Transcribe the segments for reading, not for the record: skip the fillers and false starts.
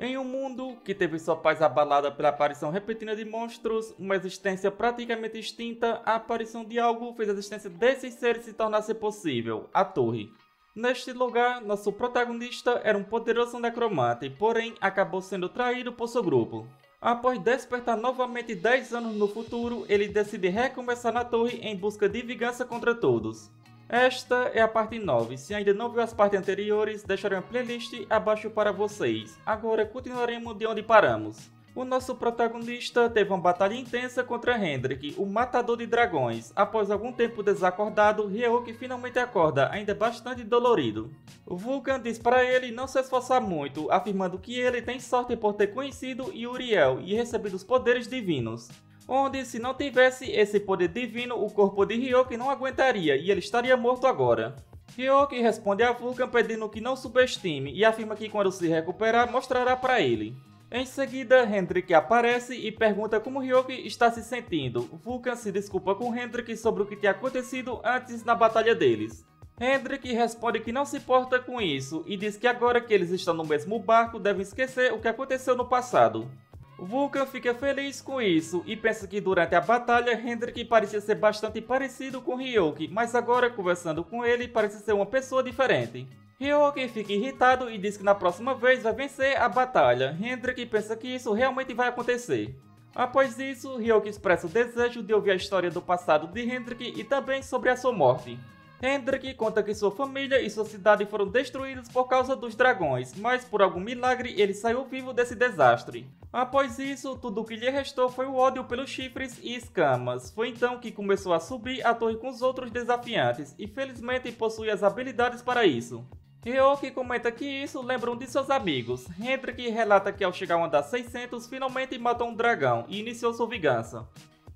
Em um mundo que teve sua paz abalada pela aparição repentina de monstros, uma existência praticamente extinta, a aparição de algo fez a existência desses seres se tornasse possível, a Torre. Neste lugar, nosso protagonista era um poderoso necromante, porém acabou sendo traído por seu grupo. Após despertar novamente 10 anos no futuro, ele decide recomeçar na Torre em busca de vingança contra todos. Esta é a parte 9, se ainda não viu as partes anteriores, deixarei uma playlist abaixo para vocês. Agora continuaremos de onde paramos. O nosso protagonista teve uma batalha intensa contra Hendrik, o matador de dragões. Após algum tempo desacordado, Ryuk finalmente acorda, ainda bastante dolorido. Vulcan diz para ele não se esforçar muito, afirmando que ele tem sorte por ter conhecido Uriel e recebido os poderes divinos. Onde, se não tivesse esse poder divino, o corpo de Ryuk não aguentaria e ele estaria morto agora. Ryuk responde a Vulcan pedindo que não subestime e afirma que quando se recuperar, mostrará para ele. Em seguida, Hendrik aparece e pergunta como Ryuk está se sentindo. Vulcan se desculpa com Hendrik sobre o que tinha acontecido antes na batalha deles. Hendrik responde que não se importa com isso e diz que agora que eles estão no mesmo barco, devem esquecer o que aconteceu no passado. Vulcan fica feliz com isso e pensa que durante a batalha Hendrik parecia ser bastante parecido com Ryuk, mas agora conversando com ele parece ser uma pessoa diferente. Ryuk fica irritado e diz que na próxima vez vai vencer a batalha. Hendrik pensa que isso realmente vai acontecer. Após isso, Ryuk expressa o desejo de ouvir a história do passado de Hendrik e também sobre a sua morte. Hendrik conta que sua família e sua cidade foram destruídos por causa dos dragões, mas por algum milagre ele saiu vivo desse desastre. Após isso, tudo o que lhe restou foi o ódio pelos chifres e escamas. Foi então que começou a subir a torre com os outros desafiantes, e felizmente possui as habilidades para isso. Ryuk comenta que isso lembra um de seus amigos. Hendrik relata que ao chegar ao andar 600, finalmente matou um dragão e iniciou sua vingança.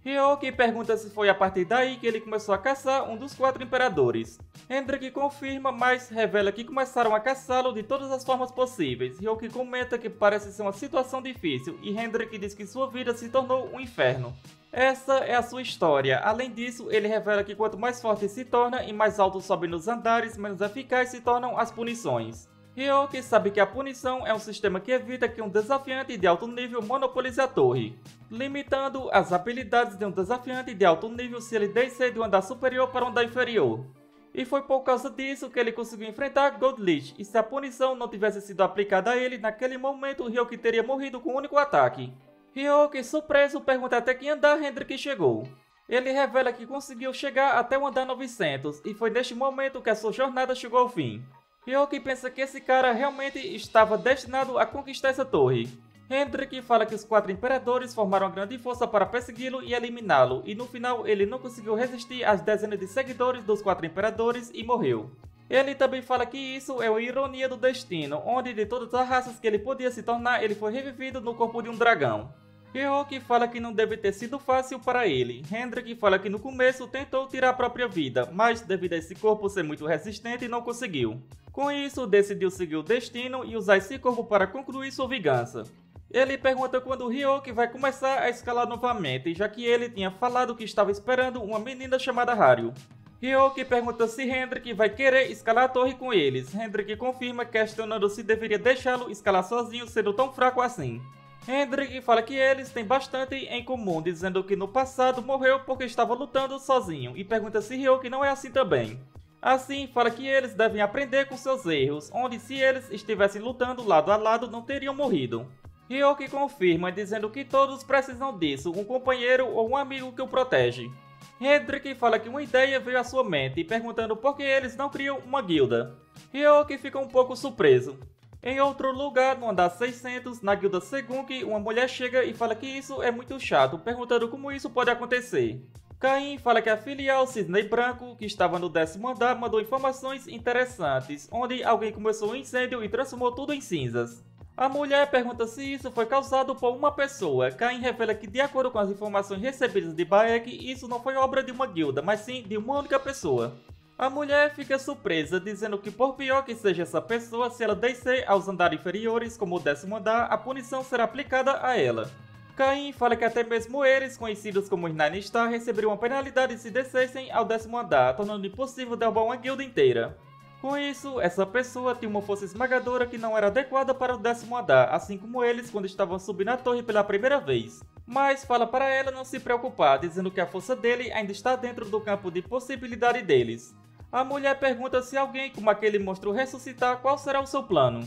Ryuk pergunta se foi a partir daí que ele começou a caçar um dos 4 imperadores. Hendrik confirma, mas revela que começaram a caçá-lo de todas as formas possíveis. Ryuk comenta que parece ser uma situação difícil e Hendrik diz que sua vida se tornou um inferno. Essa é a sua história. Além disso, ele revela que quanto mais forte se torna e mais alto sobe nos andares, menos eficazes se tornam as punições. Ryuk sabe que a punição é um sistema que evita que um desafiante de alto nível monopolize a torre, limitando as habilidades de um desafiante de alto nível se ele descer de um andar superior para um andar inferior. E foi por causa disso que ele conseguiu enfrentar Goldlich, e se a punição não tivesse sido aplicada a ele, naquele momento Ryuk teria morrido com um único ataque. Ryuk, surpreso, pergunta até que andar Hendrik chegou. Ele revela que conseguiu chegar até o andar 900, e foi neste momento que a sua jornada chegou ao fim. Ryuk pensa que esse cara realmente estava destinado a conquistar essa torre. Hendrik fala que os 4 imperadores formaram uma grande força para persegui-lo e eliminá-lo, e no final ele não conseguiu resistir às dezenas de seguidores dos 4 imperadores e morreu. Ele também fala que isso é uma ironia do destino, onde de todas as raças que ele podia se tornar, ele foi revivido no corpo de um dragão. Ryuk fala que não deve ter sido fácil para ele. Hendrik fala que no começo tentou tirar a própria vida, mas devido a esse corpo ser muito resistente, não conseguiu. Com isso, decidiu seguir o destino e usar esse corpo para concluir sua vingança. Ele pergunta quando Ryuk vai começar a escalar novamente, já que ele tinha falado que estava esperando uma menina chamada Haru. Ryuk pergunta se Hendrik vai querer escalar a torre com eles. Hendrik confirma, questionando se deveria deixá-lo escalar sozinho, sendo tão fraco assim. Hendrik fala que eles têm bastante em comum, dizendo que no passado morreu porque estava lutando sozinho, e pergunta se Ryuk não é assim também. Assim, fala que eles devem aprender com seus erros, onde se eles estivessem lutando lado a lado não teriam morrido. Ryuk confirma, dizendo que todos precisam disso, um companheiro ou um amigo que o protege. Hendrik fala que uma ideia veio à sua mente, perguntando por que eles não criam uma guilda. Ryuk fica um pouco surpreso. Em outro lugar, no andar 600, na guilda Segunk, uma mulher chega e fala que isso é muito chato, perguntando como isso pode acontecer. Caim fala que a filial Cisne Branco, que estava no 10º andar, mandou informações interessantes, onde alguém começou um incêndio e transformou tudo em cinzas. A mulher pergunta se isso foi causado por uma pessoa. Caim revela que, de acordo com as informações recebidas de Baek, isso não foi obra de uma guilda, mas sim de uma única pessoa. A mulher fica surpresa, dizendo que por pior que seja essa pessoa, se ela descer aos andares inferiores, como o 10º andar, a punição será aplicada a ela. Caim fala que até mesmo eles, conhecidos como os Nine Star, receberiam uma penalidade se descessem ao 10º andar, tornando impossível derrubar uma guilda inteira. Com isso, essa pessoa tinha uma força esmagadora que não era adequada para o 10º andar, assim como eles quando estavam subindo a torre pela primeira vez. Mas fala para ela não se preocupar, dizendo que a força dele ainda está dentro do campo de possibilidade deles. A mulher pergunta se alguém como aquele monstro ressuscitar, qual será o seu plano.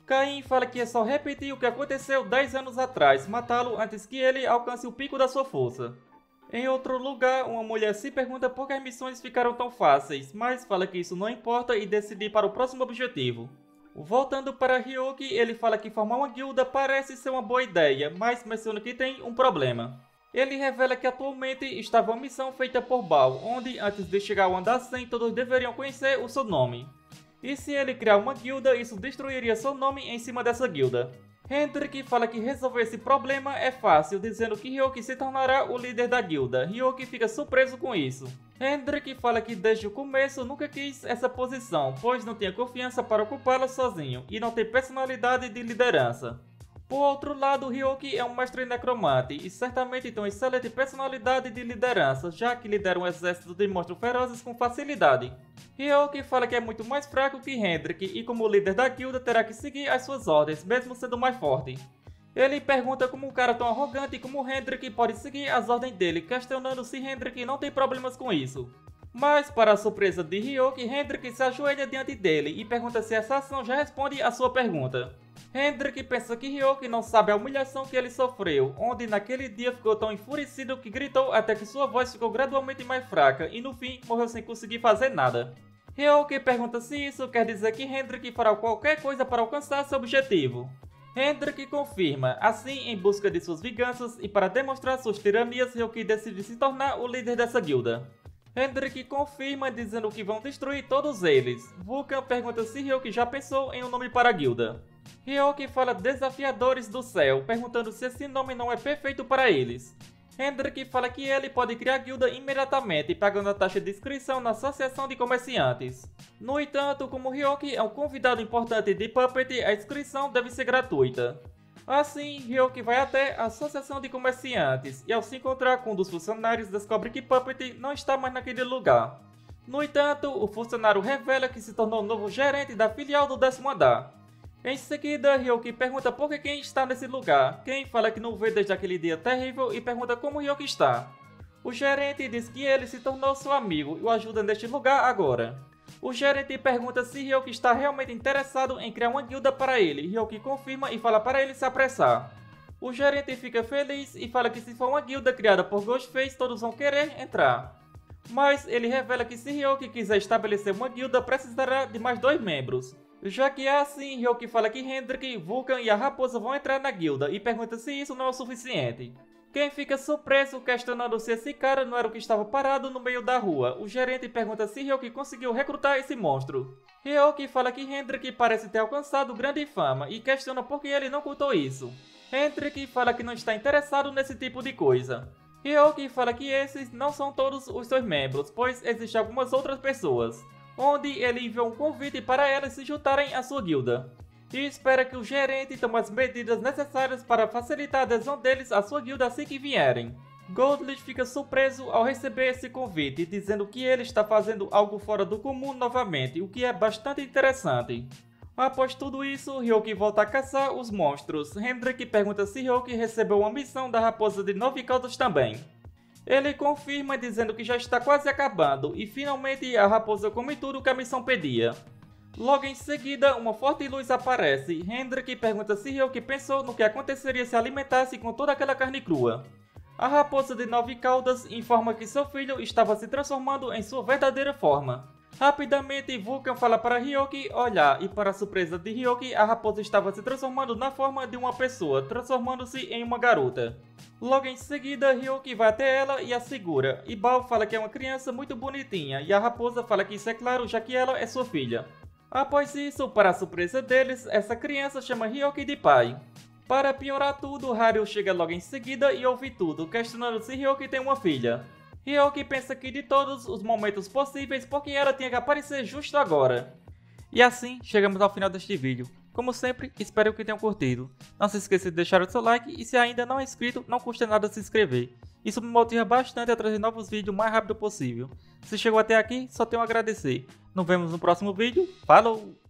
Caim fala que é só repetir o que aconteceu 10 anos atrás, matá-lo antes que ele alcance o pico da sua força. Em outro lugar, uma mulher se pergunta por que as missões ficaram tão fáceis, mas fala que isso não importa e decide ir para o próximo objetivo. Voltando para Hyoki, ele fala que formar uma guilda parece ser uma boa ideia, mas menciona que tem um problema. Ele revela que atualmente estava uma missão feita por Baal, onde antes de chegar ao andar 100 todos deveriam conhecer o seu nome. E se ele criar uma guilda, isso destruiria seu nome em cima dessa guilda. Hendrik fala que resolver esse problema é fácil, dizendo que Hyoki se tornará o líder da guilda. Hyoki fica surpreso com isso. Hendrik fala que desde o começo nunca quis essa posição, pois não tinha confiança para ocupá-la sozinho e não tem personalidade de liderança. Por outro lado, Hyoki é um mestre necromante e certamente tem uma excelente personalidade de liderança, já que lidera um exército de monstros ferozes com facilidade. Hyoki fala que é muito mais fraco que Hendrik e como líder da guilda terá que seguir as suas ordens, mesmo sendo mais forte. Ele pergunta como um cara tão arrogante como Hendrik pode seguir as ordens dele, questionando se Hendrik não tem problemas com isso. Mas, para a surpresa de Hyoki, Hendrik se ajoelha diante dele e pergunta se essa ação já responde à sua pergunta. Hendrik pensa que Hyoki não sabe a humilhação que ele sofreu, onde naquele dia ficou tão enfurecido que gritou até que sua voz ficou gradualmente mais fraca e no fim morreu sem conseguir fazer nada. Hyoki pergunta se isso quer dizer que Hendrik fará qualquer coisa para alcançar seu objetivo. Hendrik confirma, assim em busca de suas vinganças e para demonstrar suas tiranias, Hyoki decide se tornar o líder dessa guilda. Hendrik confirma dizendo que vão destruir todos eles. Vulcan pergunta se Hyoki já pensou em um nome para a guilda. Hyoki fala Desafiadores do Céu, perguntando se esse nome não é perfeito para eles. Hendrik fala que ele pode criar a guilda imediatamente, pagando a taxa de inscrição na Associação de Comerciantes. No entanto, como Hyoki é um convidado importante de Puppet, a inscrição deve ser gratuita. Assim, Hyoki vai até a Associação de Comerciantes e ao se encontrar com um dos funcionários descobre que Puppet não está mais naquele lugar. No entanto, o funcionário revela que se tornou o novo gerente da filial do 10º andar. Em seguida, Hyoki pergunta por que Ken está nesse lugar. Ken fala que não vê desde aquele dia terrível e pergunta como Hyoki está. O gerente diz que ele se tornou seu amigo e o ajuda neste lugar agora. O gerente pergunta se Hyoki está realmente interessado em criar uma guilda para ele. Hyoki confirma e fala para ele se apressar. O gerente fica feliz e fala que se for uma guilda criada por Ghostface, todos vão querer entrar. Mas ele revela que se Hyoki quiser estabelecer uma guilda, precisará de mais 2 membros. Já que é assim, Hyoki fala que Hendrik, Vulcan e a raposa vão entrar na guilda e pergunta se isso não é o suficiente. Quem fica surpreso questionando se esse cara não era o que estava parado no meio da rua. O gerente pergunta se Hyoki conseguiu recrutar esse monstro. Hyoki fala que Hendrik parece ter alcançado grande fama e questiona por que ele não contou isso. Hendrik fala que não está interessado nesse tipo de coisa. Hyoki fala que esses não são todos os seus membros, pois existem algumas outras pessoas, onde ele enviou um convite para elas se juntarem à sua guilda. E espera que o gerente tome as medidas necessárias para facilitar a adesão deles à sua guilda assim que vierem. Goldlicht fica surpreso ao receber esse convite, dizendo que ele está fazendo algo fora do comum novamente, o que é bastante interessante. Após tudo isso, Hyoki volta a caçar os monstros. Hendrik pergunta se Hyoki recebeu uma missão da raposa de 9 caudas também. Ele confirma dizendo que já está quase acabando e finalmente a raposa come tudo que a missão pedia. Logo em seguida, uma forte luz aparece. Hendrik pergunta se Hyoki pensou no que aconteceria se alimentasse com toda aquela carne crua. A raposa de 9 caudas informa que seu filho estava se transformando em sua verdadeira forma. Rapidamente, Vulcan fala para Hyoki olhar e, para a surpresa de Hyoki, a raposa estava se transformando na forma de uma pessoa, transformando-se em uma garota. Logo em seguida, Hyoki vai até ela e a segura, e Baal fala que é uma criança muito bonitinha, e a raposa fala que isso é claro já que ela é sua filha. Após isso, para a surpresa deles, essa criança chama Hyoki de pai. Para piorar tudo, Haru chega logo em seguida e ouve tudo, questionando se Hyoki tem uma filha. Hyoki pensa que de todos os momentos possíveis, porque ela tinha que aparecer justo agora. E assim, chegamos ao final deste vídeo. Como sempre, espero que tenham curtido. Não se esqueça de deixar o seu like e se ainda não é inscrito, não custa nada se inscrever. Isso me motiva bastante a trazer novos vídeos o mais rápido possível. Se chegou até aqui, só tenho a agradecer. Nos vemos no próximo vídeo. Falou!